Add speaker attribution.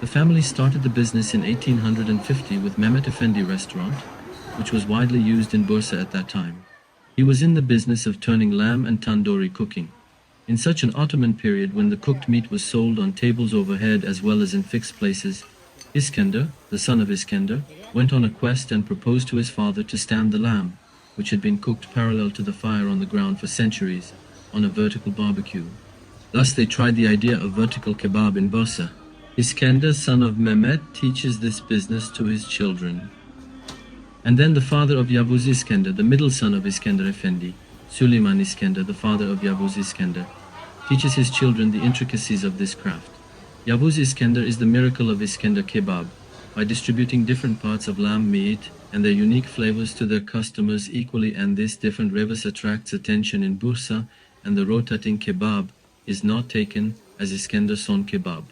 Speaker 1: The family started the business in 1850 with Mehmet Efendi restaurant, which was widely used in Bursa at that time. He was in the business of turning lamb and tandoori cooking. In such an Ottoman period when the cooked meat was sold on tables overhead as well as in fixed places, Iskender, the son of Iskender, went on a quest and proposed to his father to stand the lamb, which had been cooked parallel to the fire on the ground for centuries, on a vertical barbecue. Thus they tried the idea of vertical kebab in Bursa. Iskender, son of Mehmet, teaches this business to his children. And then the father of Yavuz Iskender, the middle son of Iskender Efendi, Süleyman Iskender, the father of Yavuz Iskender, teaches his children the intricacies of this craft. Yavuz Iskender is the miracle of Iskender Kebab, by distributing different parts of lamb meat and their unique flavors to their customers equally, and this different flavors attracts attention in Bursa, and the rotating kebab is not taken as Iskender son kebab.